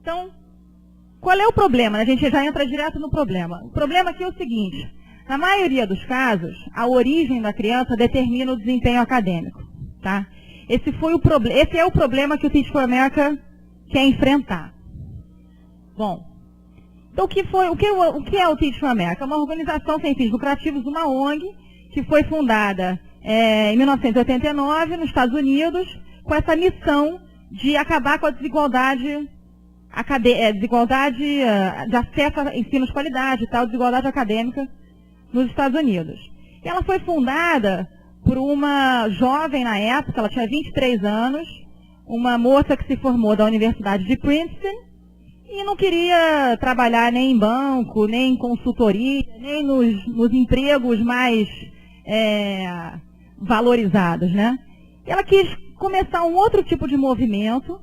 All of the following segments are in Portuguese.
Então, qual é o problema? A gente já entra direto no problema. O problema aqui é o seguinte: na maioria dos casos, a origem da criança determina o desempenho acadêmico. Tá? Esse é o problema que o Teach for America quer enfrentar. Bom, então o que é o Teach for America? É uma organização sem fins lucrativos, uma ONG, que foi fundada em 1989 nos Estados Unidos, com essa missão de acabar com a desigualdade de acesso a ensino de qualidade, desigualdade acadêmica nos Estados Unidos. E ela foi fundada por uma jovem na época, ela tinha 23 anos, uma moça que se formou da Universidade de Princeton e não queria trabalhar nem em banco, nem em consultoria, nem nos empregos mais valorizados, né? Ela quis começar um outro tipo de movimento,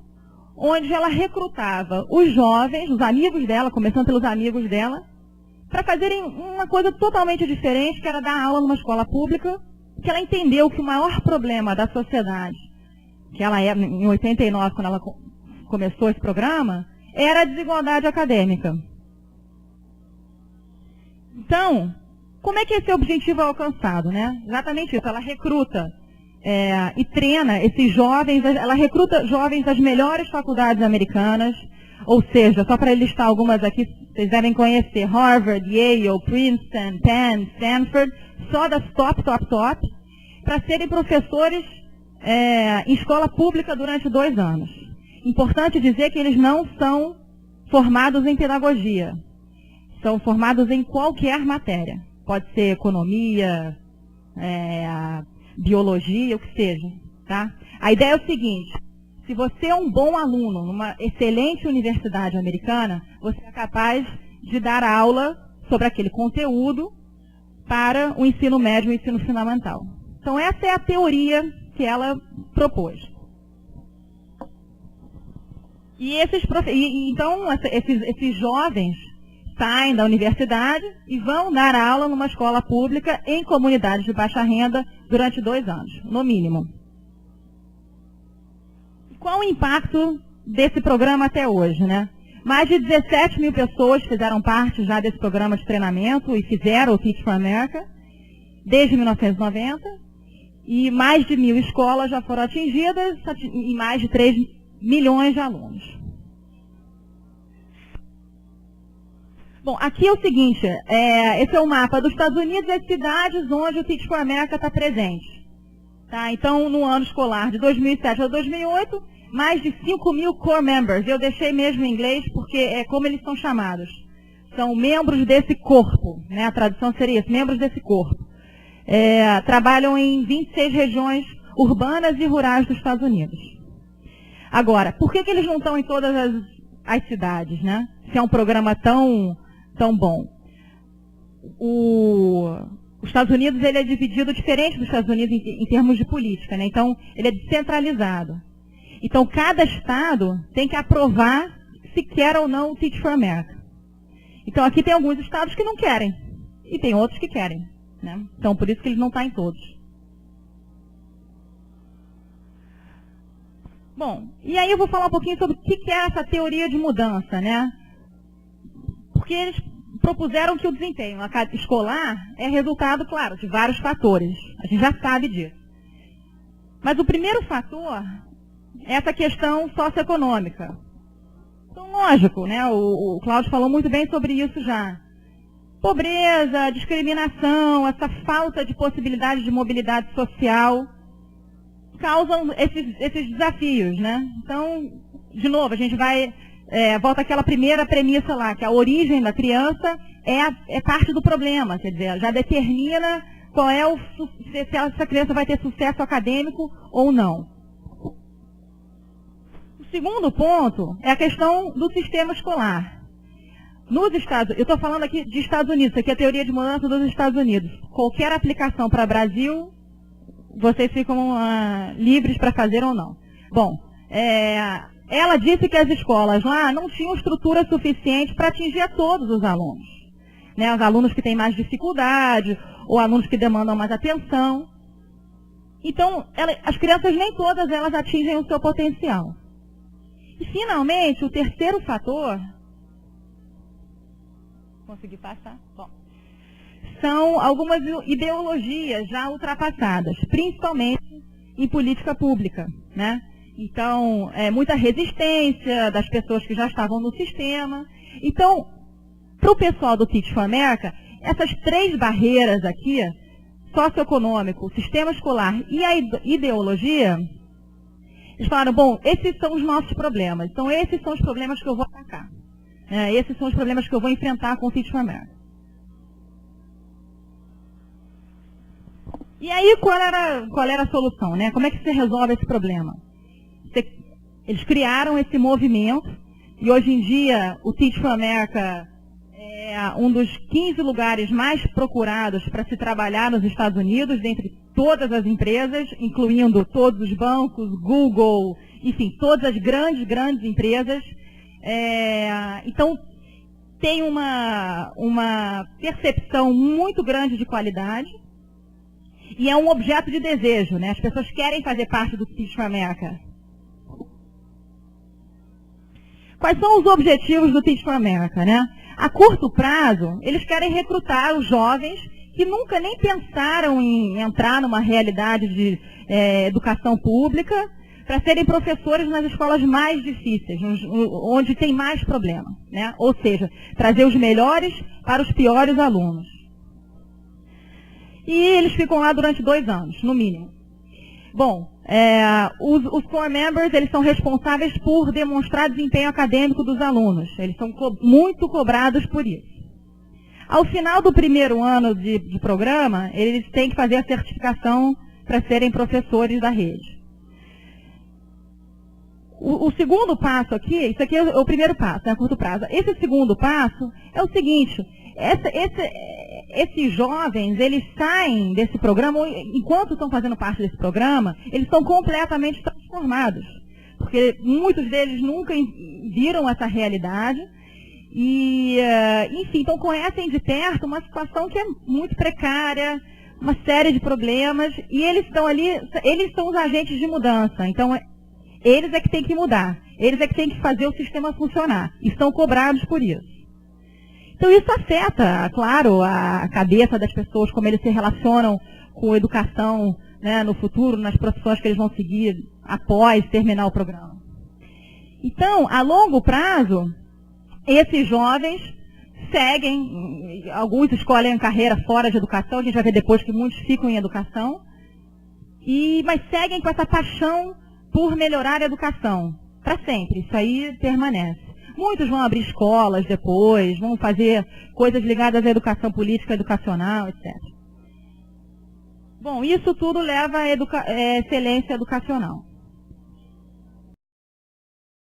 onde ela recrutava os jovens, os amigos dela, começando pelos amigos dela, para fazerem uma coisa totalmente diferente, que era dar aula numa escola pública, que ela entendeu que o maior problema da sociedade, que ela era em 89, quando ela começou esse programa, era a desigualdade acadêmica. Então, como é que esse objetivo é alcançado, né? Exatamente isso, ela recruta e treina esses jovens, ela recruta jovens das melhores faculdades americanas, ou seja, só para listar algumas aqui, vocês devem conhecer Harvard, Yale, Princeton, Penn, Stanford, só das top, para serem professores em escola pública durante 2 anos. Importante dizer que eles não são formados em pedagogia, são formados em qualquer matéria. Pode ser economia, biologia, o que seja. Tá? A ideia é o seguinte: se você é um bom aluno numa excelente universidade americana, você é capaz de dar aula sobre aquele conteúdo para o ensino médio e o ensino fundamental. Então, essa é a teoria que ela propôs. E então, esses jovens saem da universidade e vão dar aula numa escola pública em comunidades de baixa renda durante 2 anos, no mínimo. Qual o impacto desse programa até hoje, né? Mais de 17 mil pessoas fizeram parte já desse programa de treinamento e fizeram o Teach for America desde 1990. E mais de 1.000 escolas já foram atingidas e mais de 3 milhões de alunos. Bom, aqui é o seguinte, esse é o mapa dos Estados Unidos e as cidades onde o Teach for America está presente. Tá? Então, no ano escolar de 2007 a 2008, mais de 5.000 core members. Eu deixei mesmo em inglês porque é como eles são chamados. São membros desse corpo, né? A tradução seria isso, membros desse corpo. Trabalham em 26 regiões urbanas e rurais dos Estados Unidos. Agora, por que eles não estão em todas as cidades, né? Se é um programa tão bom. Os Estados Unidos ele é dividido diferente dos Estados Unidos em termos de política, né? Então, ele é descentralizado. Então, cada estado tem que aprovar se quer ou não o Teach for America. Então, aqui tem alguns estados que não querem e tem outros que querem, né? Então, por isso que eles não estão em todos. Bom, e aí eu vou falar um pouquinho sobre o que é essa teoria de mudança, né? Porque eles propuseram que o desempenho escolar é resultado, claro, de vários fatores. A gente já sabe disso. Mas o primeiro fator é essa questão socioeconômica. Então, lógico, né? O Cláudio falou muito bem sobre isso já. Pobreza, discriminação, essa falta de possibilidade de mobilidade social causam esses desafios, né? Então, de novo, a gente volta àquela primeira premissa lá, que a origem da criança é parte do problema, quer dizer, já determina qual se essa criança vai ter sucesso acadêmico ou não. O segundo ponto é a questão do sistema escolar. Eu estou falando aqui de Estados Unidos, isso aqui é a teoria de mudança dos Estados Unidos. Qualquer aplicação para Brasil, vocês ficam livres para fazer ou não. Bom, ela disse que as escolas lá não tinham estrutura suficiente para atingir a todos os alunos. Né? Os alunos que têm mais dificuldade, ou alunos que demandam mais atenção. Então, as crianças nem todas elas atingem o seu potencial. E, finalmente, o terceiro fator, consegui passar? Bom, são algumas ideologias já ultrapassadas, principalmente em política pública, né? Então, muita resistência das pessoas que já estavam no sistema. Então, para o pessoal do Teach for America, essas três barreiras aqui, socioeconômico, sistema escolar e a ideologia, eles falaram, bom, esses são os nossos problemas, então esses são os problemas que eu vou atacar. Esses são os problemas que eu vou enfrentar com o Teach for America. E aí, qual era a solução, né? Como é que se resolve esse problema? Eles criaram esse movimento, e hoje em dia o Teach for America é um dos 15 lugares mais procurados para se trabalhar nos Estados Unidos, dentre todas as empresas, incluindo todos os bancos, Google, enfim, todas as grandes empresas. Então, tem uma percepção muito grande de qualidade e é um objeto de desejo, né? As pessoas querem fazer parte do Teach for America. Quais são os objetivos do Teach for America, né? A curto prazo, eles querem recrutar os jovens que nunca nem pensaram em entrar numa realidade de educação pública para serem professores nas escolas mais difíceis, onde tem mais problema, né? Ou seja, trazer os melhores para os piores alunos. E eles ficam lá durante 2 anos, no mínimo. Bom, os core members, eles são responsáveis por demonstrar desempenho acadêmico dos alunos. Eles são muito cobrados por isso. Ao final do primeiro ano de programa, eles têm que fazer a certificação para serem professores da rede. O segundo passo aqui, isso aqui é o primeiro passo, né, a curto prazo. Esse segundo passo é o seguinte, esses jovens, eles saem desse programa, enquanto estão fazendo parte desse programa, eles estão completamente transformados. Porque muitos deles nunca viram essa realidade e, enfim, então conhecem de perto uma situação que é muito precária, uma série de problemas, e eles estão ali, eles são os agentes de mudança. Então, eles é que têm que mudar, eles é que têm que fazer o sistema funcionar, e estão cobrados por isso. Então isso afeta, claro, a cabeça das pessoas, como eles se relacionam com a educação, né, no futuro, nas profissões que eles vão seguir após terminar o programa. Então, a longo prazo, esses jovens seguem, alguns escolhem carreira fora de educação, a gente vai ver depois que muitos ficam em educação, mas seguem com essa paixão por melhorar a educação, para sempre, isso aí permanece. Muitos vão abrir escolas depois, vão fazer coisas ligadas à educação política, educacional, etc. Bom, isso tudo leva à excelência educacional.